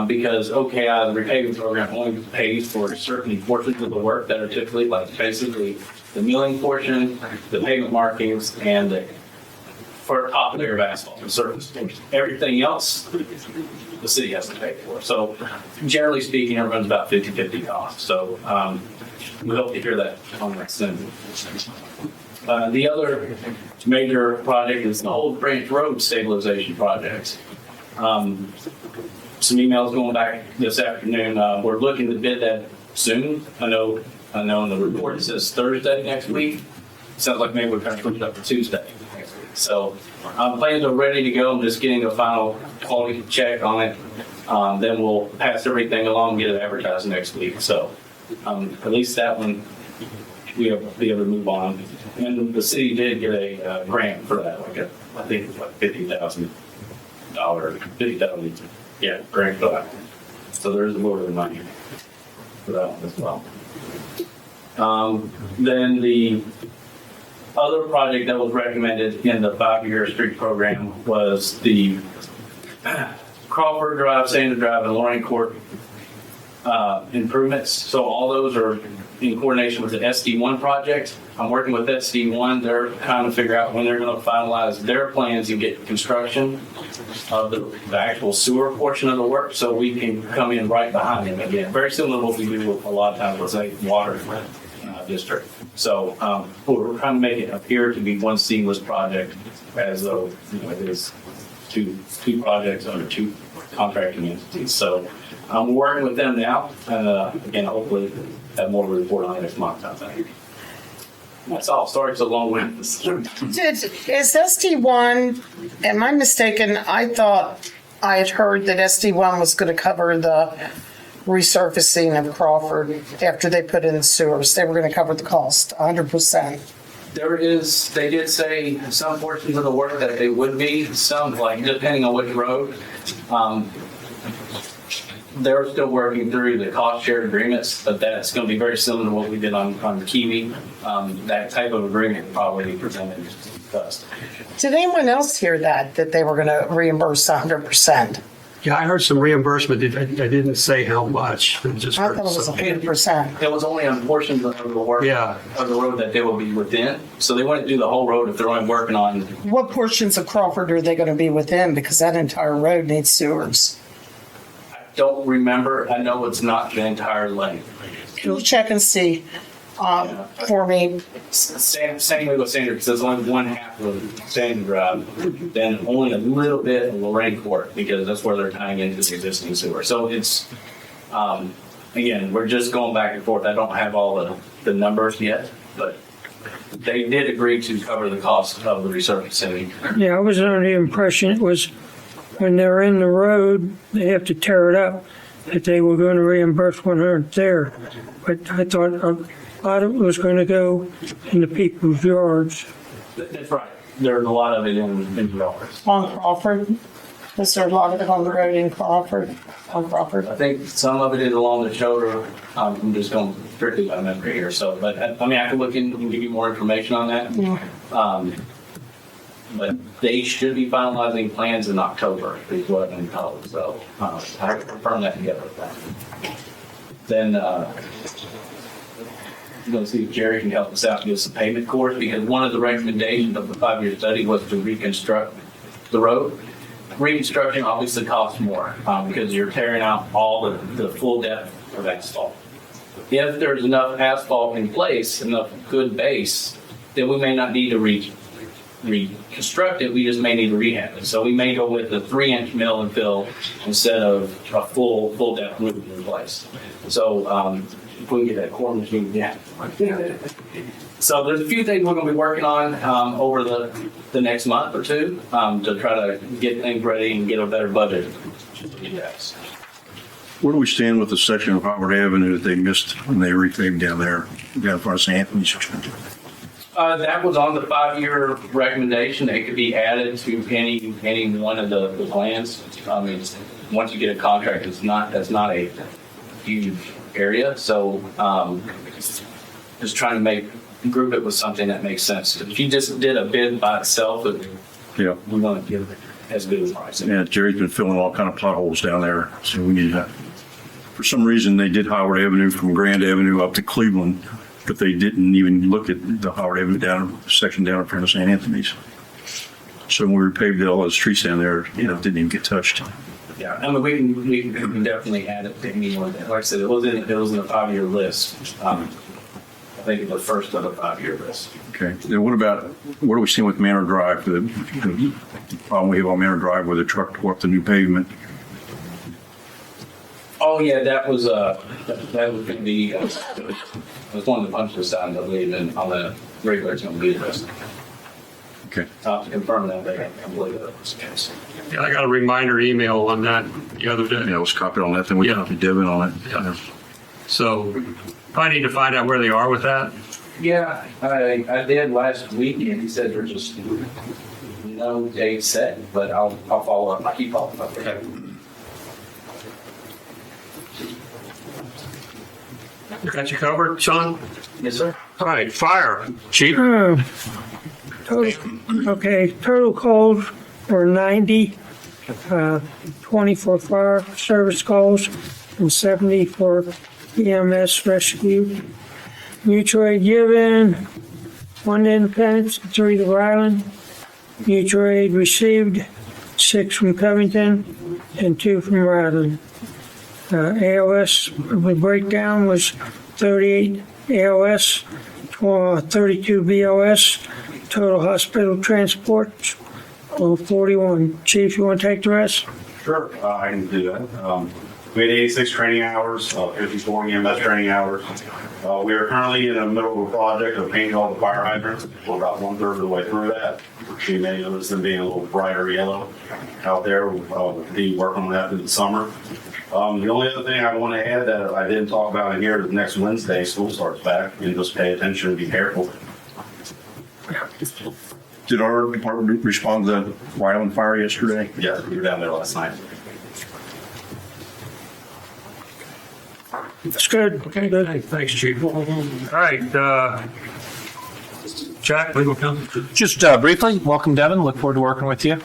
Because OKI, the repaving program, only pays for certain portions of the work that are typically, like basically the milling portion, the pavement markings, and the top layer of asphalt and surface. Everything else, the city has to pay for. So generally speaking, it runs about 50-50 cost. So we hope to hear that on that soon. The other major project is the Old Branch Road stabilization project. Some emails going back this afternoon. We're looking to bid that soon. I know in the report it says Thursday next week. Sounds like maybe we're kind of putting it up for Tuesday next week. So plans are ready to go. I'm just getting a final quality check on it. Then we'll pass everything along and get it advertised next week. So at least that one we'll be able to move on. And the city did get a grant for that. I think it's like $50,000. Yeah, grant for that. So there's a little bit of money for that one as well. Then the other project that was recommended in the 5-year street program was the Crawford Drive, Sandra Drive, and Loring Court improvements. So all those are in coordination with the SD1 project. I'm working with SD1. They're trying to figure out when they're going to finalize their plans and get construction of the actual sewer portion of the work, so we can come in right behind them again. Very similar to what we do with a lot of times with, say, water district. So we're trying to make it appear to be one seamless project, as though it is two projects under 2 contracting entities. So I'm working with them now, and again, hopefully have more to report on next month. I think. That's all. Sorry, it's a long way. Is SD1, am I mistaken? I thought I had heard that SD1 was going to cover the resurfacing of Crawford after they put in the sewers. They were going to cover the cost 100%. They did say some portions of the work that they would be, some, like, depending on which road. They're still working through the cost share agreements, but that's going to be very similar to what we did on Kiwi. That type of agreement probably presented to us. Did anyone else hear that they were going to reimburse 100%? Yeah, I heard some reimbursement. I didn't say how much. I just I heard thought it was some. 100%. It was only on portions of the work of the road that they will be within. So they wouldn't do the whole road if they're only working on. What portions of Crawford are they going to be within? Because that entire road needs sewers. Don't remember. I know it's not the entire length. Can you check and see for me? Same way with Sandra, because there's only one half of Sandra Drive, then only a little bit of Lorraine Court, because that's where they're tying into the existing sewer. So it's, again, we're just going back and forth. I don't have all the numbers yet, but they did agree to cover the cost of the resurfacing. Yeah, I was under the impression it was when they're in the road, they have to tear it up, that they were going to reimburse 100 there. But I thought a lot of it was going to go in the people's yards. That's right. There's a lot of it in yards. On Crawford? Is there a lot of it on the road in Crawford? On Crawford? I think some of it is along the shoulder. I'm just going strictly by memory here. So, but I mean, I can look in and give you more information on that. But they should be finalizing plans in October, is what I'm told. So I have to confirm that together with that. Then I'm going to see if Jerry can help us out and give us a payment course, because one of the recommendations of the 5-year study was to reconstruct the road. Reconstruction obviously costs more because you're tearing out all the full depth of asphalt. If there's enough asphalt in place, enough good base, then we may not need to reconstruct it, we just may need to rehab it. So we may go with a 3-inch mill and fill instead of a full depth roof in place. So if we can get that core machine, yeah. So there's a few things we're going to be working on over the next month or two to try to get things ready and get a better budget for you guys. Where do we stand with the section of Howard Avenue that they missed when they repaved down there, down in front of St. Anthony's? That was on the 5-year recommendation. It could be added to any one of the plans. I mean, once you get a contract, that's not a huge area. So just trying to group it with something that makes sense. If you just did a bid by itself, Yeah. we're going to give it as good a price. Yeah, Jerry's been filling all kind of potholes down there, so we need to. For some reason, they did Howard Avenue from Grand Avenue up to Cleveland, but they didn't even look at the Howard Avenue section down in front of St. Anthony's. So when we repaved all those streets down there, it didn't even get touched. Yeah, I mean, we can definitely add it to any one. Like I said, it was in the 5-year list. I think it was first of the 5-year list. Okay. Then what are we seeing with Manor Drive? The problem we have on Manor Drive where the truck tore up the new pavement. Oh yeah, that was going to be it was one of the punch lists items, I believe, and on the regular it's going to be the list. Okay. To confirm that, I believe that was the case. Yeah, I got a reminder email on that the other day. Yeah, I was copied on that. Then we copied Devin on it. Yeah. So I need to find out where they are with that. Yeah, I did last week, and he said there's just no date set, but I'll follow up. I keep following up. Okay. Got you covered, Sean? Yes, sir. All right, fire, chief. Total calls were 90, 20 for fire service calls, and 70 for EMS rescue. Mutual aid given, 1 to Independence, 3 to Ryland. Mutual aid received, 6 from Covington and 2 from Ryland. ALS, the breakdown was 38 ALS, 32 BLS, total hospital transport, 41. Chief, you want to take the rest? Sure, I can do that. We had 86 training hours, 54 EMS training hours. We are currently in the middle of a project of painting all the fire hydrants. We're about 1/3 of the way through that. You may notice them being a little brighter yellow out there. We'll be working on that through the summer. The only other thing I want to add that I didn't talk about in here is next Wednesday, school starts back, and just pay attention and be careful. Did our department respond to the Ryland fire yesterday? Yeah, we were down there last night. That's good. Okay, good. Thanks, chief. All right, Jack, legal counsel. Just briefly, welcome, Devin. Look forward to working with you.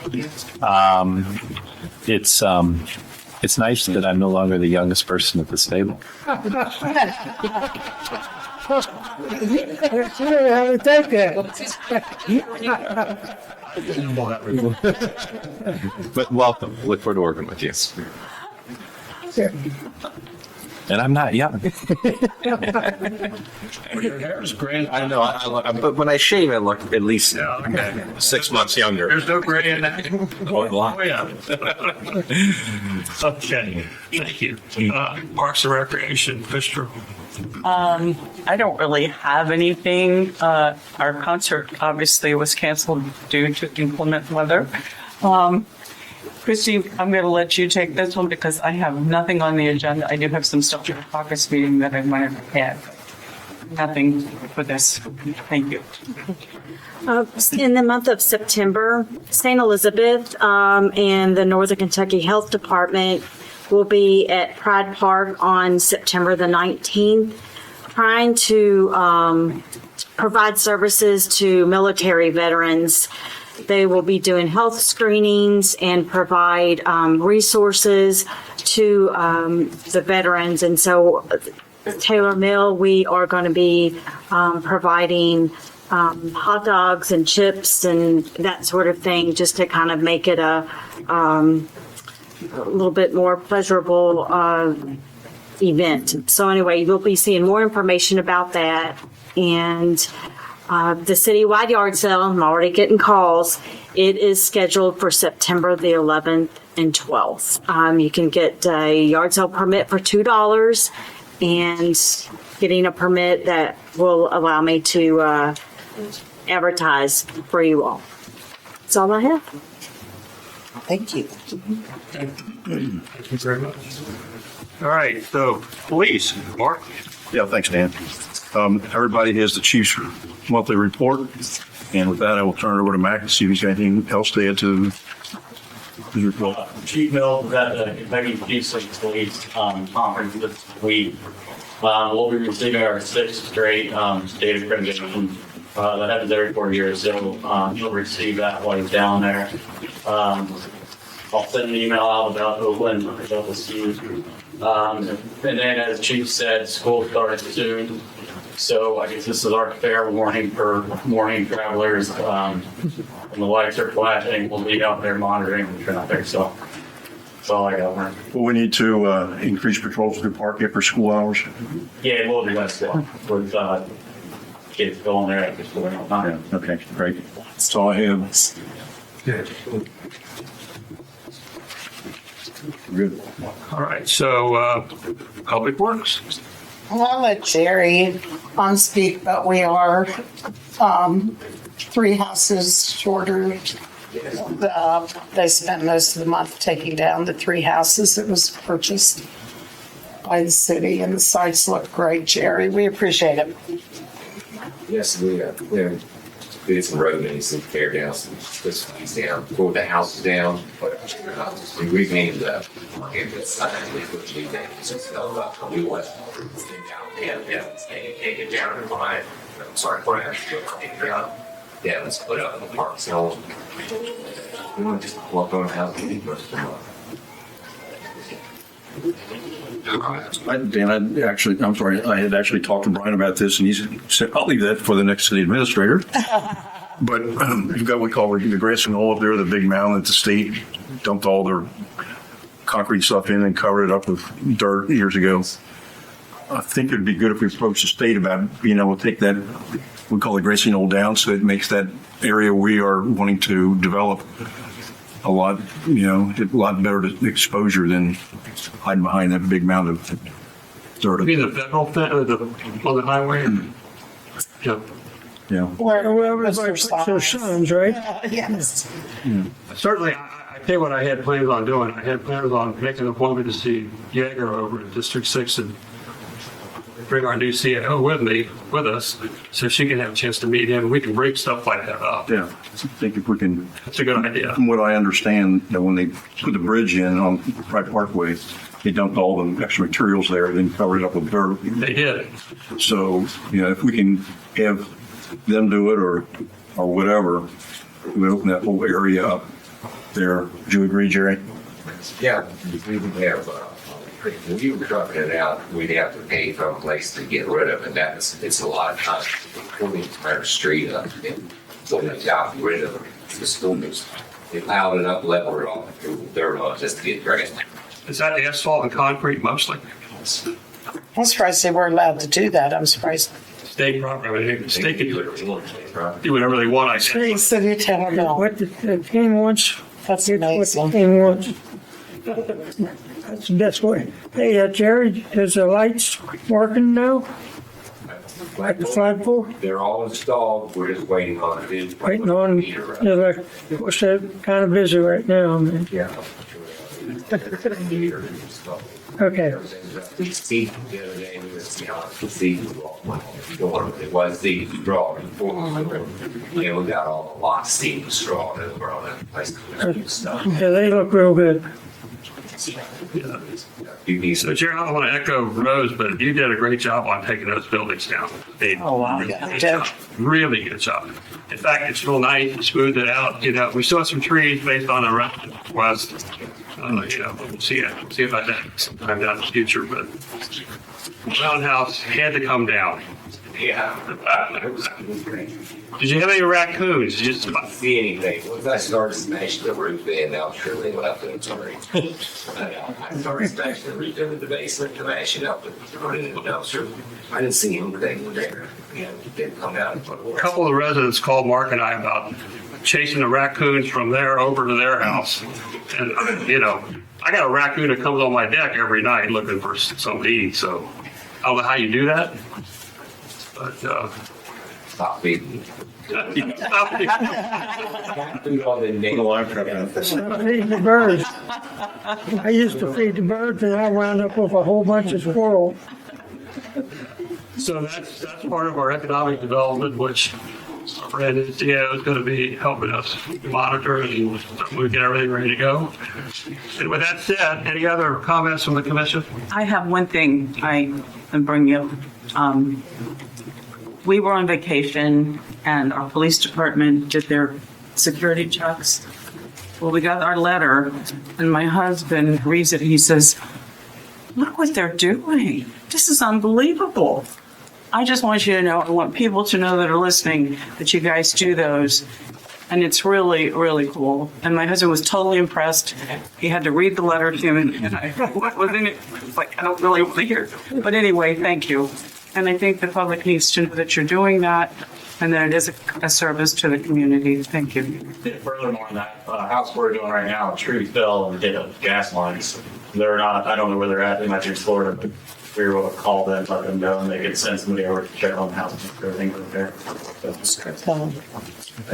It's nice that I'm no longer the youngest person at this table. How to take that? But welcome. Look forward to working with you. And I'm not young. Your hair is great. I know, but when I shave, I look at least Yeah, okay. 6 months younger. There's no gray in that. Oh, yeah. Okay, thank you. Parks and Recreation, Fisher. I don't really have anything. Our concert obviously was canceled due to inclement weather. Christy, I'm going to let you take this one because I have nothing on the agenda. I do have some stuff for the caucus meeting that I wanted to add. Nothing for this. Thank you. In the month of September, St. Elizabeth and the Northern Kentucky Health Department will be at Pride Park on September the 19th, trying to provide services to military veterans. They will be doing health screenings and provide resources to the veterans. And so Taylor Mill, we are going to be providing hot dogs and chips and that sort of thing, just to kind of make it a little bit more pleasurable event. So anyway, you'll be seeing more information about that. And the citywide yard sale, I'm already getting calls. It is scheduled for September the 11th and 12th. You can get a yard sale permit for $2 and getting a permit that will allow me to advertise for you all. That's all I have. Thank you. Thank you very much. All right, so police, Mark? Yeah, thanks, Dan. Everybody has the chief's monthly report. And with that, I will turn it over to Mac and see if he's got anything else to add to his report. Chief Mills was at the Kentucky Chiefs of Police conference this week. We'll be receiving our 6th straight state accreditation. That happens every 4 years, so you'll receive that while he's down there. I'll send an email out about Oakland, about the students. And then, as Chief said, school starts soon. So I guess this is our fair warning for morning travelers. When the lights are flashing, we'll be out there monitoring the traffic. So that's all I got. Well, we need to increase patrols through park after school hours. Yeah, we'll do that stuff with kids going there after school. Yeah, okay, great. That's all I have. Good. All right, so Public Works. Well, I'll let Jerry speak, but we are 3 houses shorter. They spent most of the month taking down the 3 houses that was purchased by the city, and the sites look great, Jerry. We appreciate it. Yes, we did some road maintenance and tear down some things down, pulled the houses down, but we repainted the sign, we put new names and stuff up. We went down, take it down and behind. Sorry, take it down. Yeah, let's put up in the park. So we want to just walk on the house and the most of Dan, I'm sorry, I had actually talked to Brian about this, and he said, I'll leave that for the next city administrator. But you've got what we call the grass and knoll up there, the big mound that the state dumped all their concrete stuff in and covered it up with dirt years ago. I think it'd be good if we approached the state about being able to take that, we call it grassy knoll down, so it makes that area we are wanting to develop a lot better exposure than hiding behind that big mound of dirt. You mean the federal on the highway? Yeah. Yeah. Where everybody puts their signs, right? Yes. Certainly, I tell you what I had plans on doing. I had plans on making an appointment to see Yeager over at District 6 and bring our new CAO with us, so she can have a chance to meet him. We can break stuff like that up. Yeah, I think if we can. That's a good idea. From what I understand, that when they put the bridge in on Pride Parkway, they dumped all the extra materials there, then covered it up with dirt. They did. So, if we can have them do it or whatever, we open that whole area up there. Do you agree, Jerry? Yeah, we would have, when you were dropping it out, we'd have to pay for a place to get rid of it. It's a lot of time. Pulling the entire street up and pulling it out, rid of the students. They piled it up, leveled it off, threw dirt on it just to get grass. Is that asphalt and concrete mostly? I'm surprised they were allowed to do that. I'm surprised. State property. I mean, the state can do whatever they want, I guess. City, City of Taylor Mill. What the king wants, That's what the amazing. king wants. That's the best way. Hey, Jerry, is the lights working now? Like the flagpole? They're all installed. We're just waiting on it. Waiting on, of course, they're kind of busy right now, man. Yeah. Okay. Steve, the other day, we were Steve, it was the straw. Yeah, we got all the lots, Steve, straw, and we're on that place. Yeah, they look real good. So, Jerry, I don't want to echo Rose, but you did a great job on taking those buildings down. Oh, wow. Really Yeah, good job. Really good job. In fact, it's real nice. You smoothed it out. We still have some trees based on a request. We'll see about that sometime down in the future, but roundhouse had to come down. Yeah. Did you have any raccoons? Just See anything. Once I started smashing the roof in, now sure they left it. Sorry. I started smashing the roof into the basement to mash it up and throw it in the dumpster. I didn't see anything there. It didn't come out. a couple of residents called Mark and I about chasing the raccoons from there over to their house. And, you know, I got a raccoon that comes on my deck every night looking for something to eat, so I don't know how you do that. But, Stop feeding. Feeding the birds. I used to feed the birds and I wound up with a whole bunch of squirrels. So that's part of our economic development, which our friend is going to be helping us monitor and we get everything ready to go. And with that said, any other comments from the commission? I have one thing I can bring up. We were on vacation and our police department did their security checks. Well, we got our letter and my husband reads it. He says, "Look what they're doing. This is unbelievable." I just want you to know, I want people to know that are listening that you guys do those. And it's really, really cool. And my husband was totally impressed. He had to read the letter to me and what was in it? It's like, I don't really want to hear. But anyway, thank you. And I think the public needs to know that you're doing that and that it is a service to the community. Thank you. Furthermore, on that house we're doing right now, a tree fell and hit up gas lines. They're not, I don't know where they're at, they might be in Florida, but we were able to call them, let them know, and they could send somebody over to check on the house and everything was there.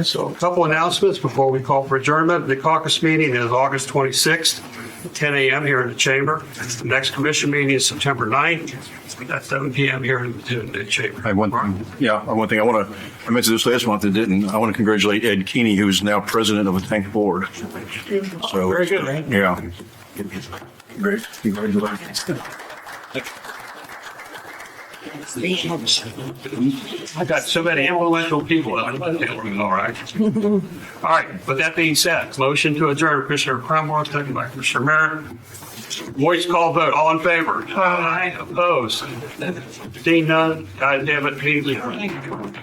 So a couple announcements before we call for adjournment. The caucus meeting is August 26th, 10 a.m. here in the chamber. The next commission meeting is September 9th at 7 p.m. here in the chamber. I have one thing. I mentioned this last month and didn't. I want to congratulate Ed Keeney, who's now president of the tank board. So, Very good, right? Yeah. Great. Congratulations. I got so many influential people. All right. All right. With that being said, motion to adjourn. Commissioner Cromwell, second by Commissioner Merritt. Voice call vote. All in favor? Aye. Opposed? Seeing none. Guys, damn it. Meeting adjourned.